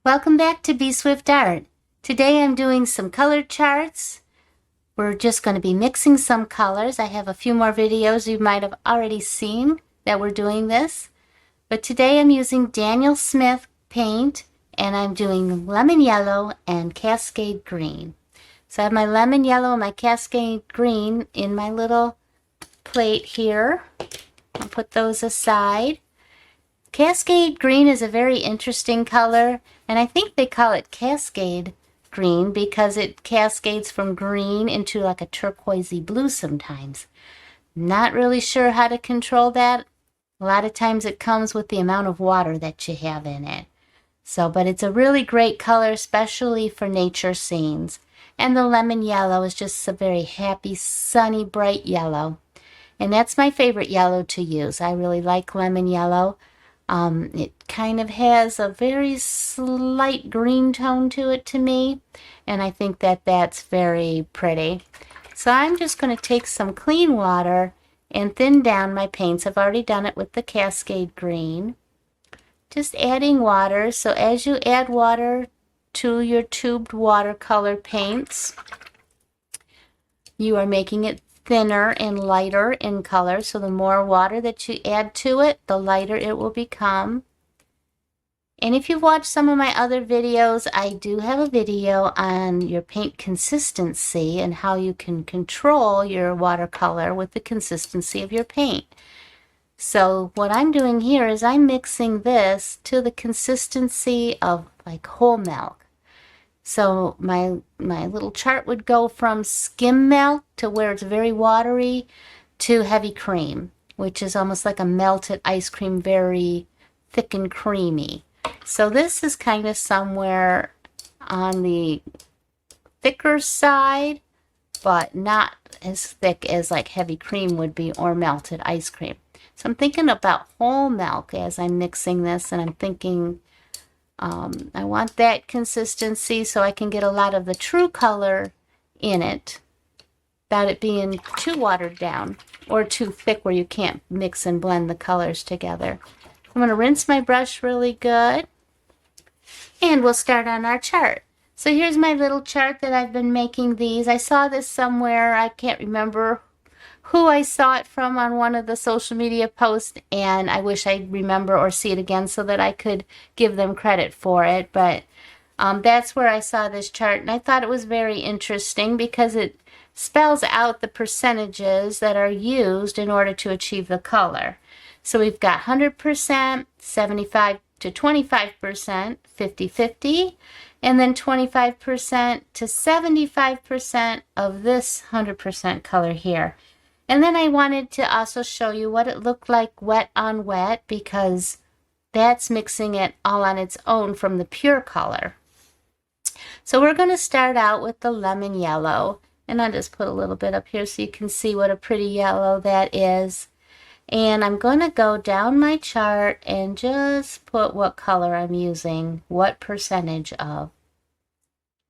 Welcome back to BSwiftArt. Today I'm doing some color charts. We're just going to be mixing some colors. I have a few more videos you might have already seen that we're doing this. But today I'm using Daniel Smith paint and I'm doing lemon yellow and Cascade green. So I have my lemon yellow and my Cascade green in my little plate here. I'll put those aside. Cascade green is a very interesting color, and I think they call it Cascade green because it cascades from green into like a turquoisey blue sometimes. Not really sure how to control that. A lot of times it comes with the amount of water that you have in it. But it's a really great color, especially for nature scenes. And the lemon yellow is just a very happy, sunny, bright yellow. And that's my favorite yellow to use. I really like lemon yellow. It kind of has a very slight green tone to it to me, and I think that that's very pretty. So I'm just going to take some clean water and thin down my paints. I've already done it with the Cascade green. Just adding water. So as you add water to your tubed watercolor paints, you are making it thinner and lighter in color. So the more water that you add to it, the lighter it will become. And if you've watched some of my other videos, I do have a video on your paint consistency and how you can control your watercolor with the consistency of your paint. So what I'm doing here is I'm mixing this to the consistency of like whole milk. So my little chart would go from skim milk to where it's very watery to heavy cream, which is almost like a melted ice cream, very thick and creamy. So this is kind of somewhere on the thicker side, but not as thick as like heavy cream would be or melted ice cream. So I'm thinking about whole milk as I'm mixing this, and I'm thinking I want that consistency so I can get a lot of the true color in it without it being too watered down or too thick where you can't mix and blend the colors together. I'm going to rinse my brush really good and we'll start on our chart. So here's my little chart that I've been making these. I saw this somewhere. I can't remember who I saw it from on one of the social media posts, and I wish I'd remember or see it again so that I could give them credit for it. But that's where I saw this chart, and I thought it was very interesting because it spells out the percentages that are used in order to achieve the color. So we've got 100%, 75 to 25%, 50-50, and then 25% to 75% of this 100% color here. And then I wanted to also show you what it looked like wet on wet, because that's mixing it all on its own from the pure color. So we're going to start out with the lemon yellow, and I'll just put a little bit up here so you can see what a pretty yellow that is. And I'm going to go down my chart and just put what color I'm using, what percentage of,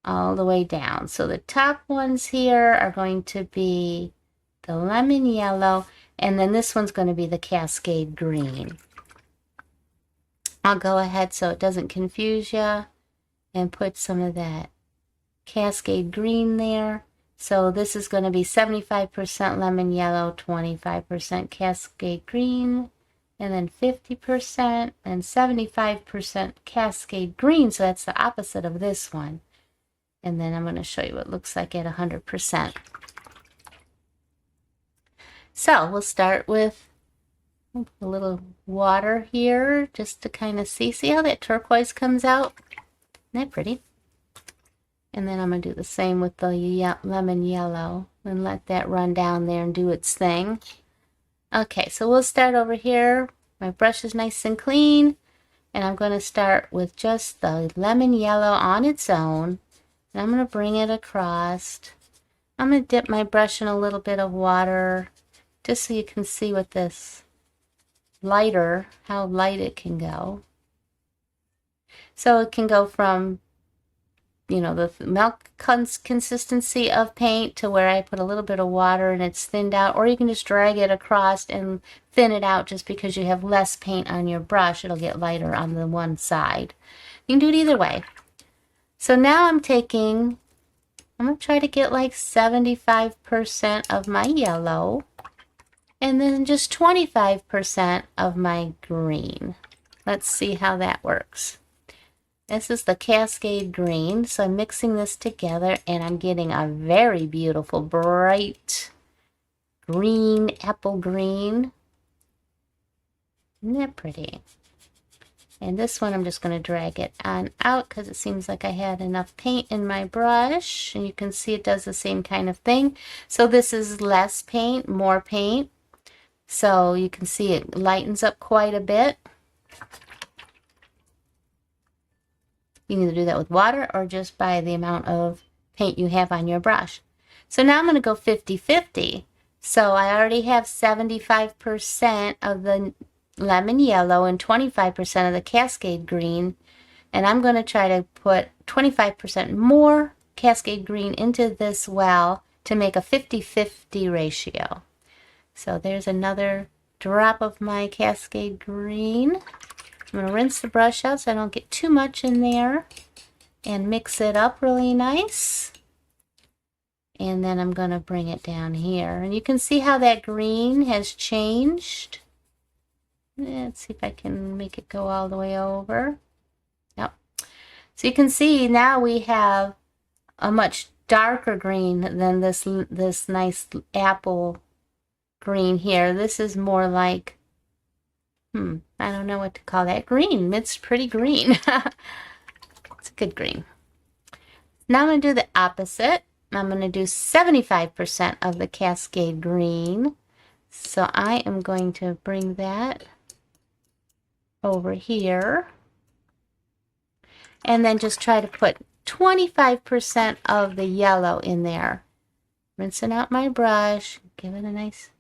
all the way down. So the top ones here are going to be the lemon yellow, and then this one's going to be the Cascade green. I'll go ahead so it doesn't confuse you and put some of that Cascade green there. So this is going to be 75% lemon yellow, 25% Cascade green, and then 50% and 75% Cascade green. So that's the opposite of this one. And then I'm going to show you what it looks like at 100%. So we'll start with a little water here just to kind of see how that turquoise comes out. Isn't that pretty? And then I'm going to do the same with the lemon yellow and let that run down there and do its thing. Okay, so we'll start over here. My brush is nice and clean, and I'm going to start with just the lemon yellow on its own. And I'm going to bring it across. I'm going to dip my brush in a little bit of water just so you can see what this lighter, how light it can go. So it can go from you know, the milk consistency of paint to where I put a little bit of water and it's thinned out, or you can just drag it across and thin it out just because you have less paint on your brush. It'll get lighter on the one side. You can do it either way. So now I'm going to try to get like 75% of my yellow and then just 25% of my green. Let's see how that works. This is the Cascade green, so I'm mixing this together and I'm getting a very beautiful bright green, apple green. Isn't that pretty? And this one I'm just going to drag it on out because it seems like I had enough paint in my brush, and you can see it does the same kind of thing. So this is less paint, more paint. So you can see it lightens up quite a bit. You can either do that with water or just by the amount of paint you have on your brush. So now I'm going to go 50-50. So I already have 75% of the lemon yellow and 25% of the Cascade green. And I'm going to try to put 25% more Cascade green into this well to make a 50-50 ratio. So there's another drop of my Cascade green. I'm going to rinse the brush out so I don't get too much in there and mix it up really nice. And then I'm going to bring it down here. And you can see how that green has changed. Let's see if I can make it go all the way over. Yep. So you can see now we have a much darker green than this nice apple green here. This is more like, I don't know what to call that green. It's pretty green. It's a good green. Now I'm going to do the opposite. I'm going to do 75% of the Cascade green. So I am going to bring that over here. And then just try to put 25% of the yellow in there. Rinsing out my brush. Give it a nice,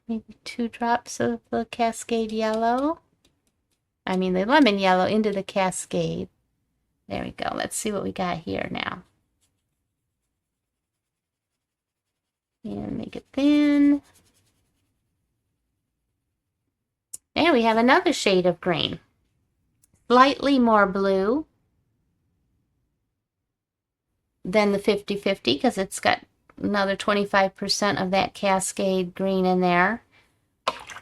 maybe 2 drops of the Cascade yellow. I mean the lemon yellow into the Cascade. There we go. Let's see what we got here now. And make it thin. There we have another shade of green. Slightly more blue than the 50-50 because it's got another 25% of that Cascade green in there.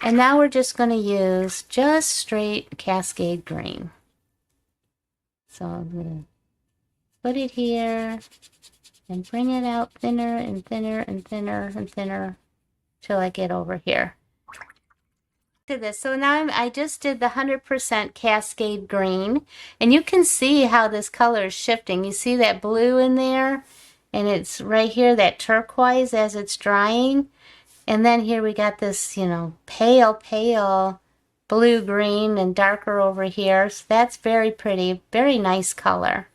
And now we're just going to use just straight Cascade green. So I'm going to put it here and bring it out thinner and thinner and thinner and thinner till I get over here to this. So now I just did the 100% Cascade green, and you can see how this color is shifting. You see that blue in there, and it's right here, that turquoise as it's drying. And then here we got this, you know, pale blue-green and darker over here. So that's very pretty, very nice color.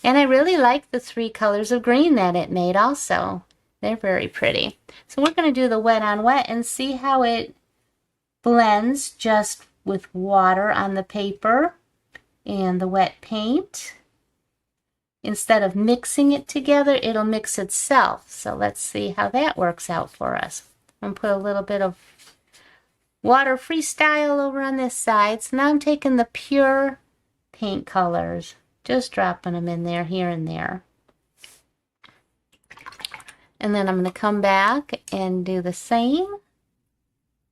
And I really like the 3 colors of green that it made also. They're very pretty. So we're going to do the wet on wet and see how it blends just with water on the paper and the wet paint. Instead of mixing it together, it'll mix itself. So let's see how that works out for us. I'm going to put a little bit of water freestyle over on this side. So now I'm taking the pure paint colors, just dropping them in there, here and there. And then I'm going to come back and do the same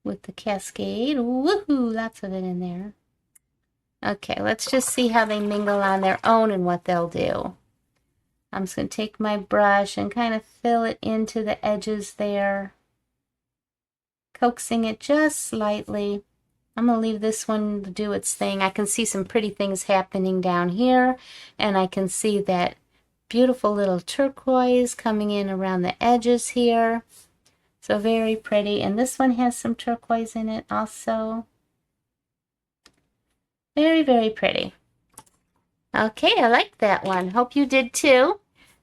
with the Cascade. Woohoo! Lots of it in there. Okay, let's just see how they mingle on their own and what they'll do. I'm just going to take my brush and kind of fill it into the edges there, coaxing it just slightly. I'm going to leave this one to do its thing. I can see some pretty things happening down here, and I can see that beautiful little turquoise coming in around the edges here. So very pretty. And this one has some turquoise in it also. Very, very pretty. Okay, I like that one. Hope you did too.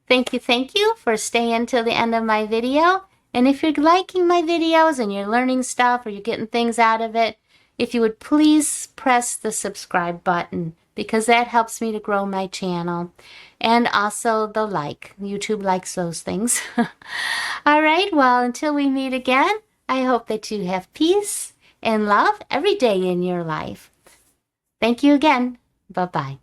Thank you for staying till the end of my video. And if you're liking my videos and you're learning stuff or you're getting things out of it, if you would please press the subscribe button. because that helps me to grow my channel. And also the like. YouTube likes those things. All right, well, until we meet again, I hope that you have peace and love every day in your life. Thank you again. Bye-bye.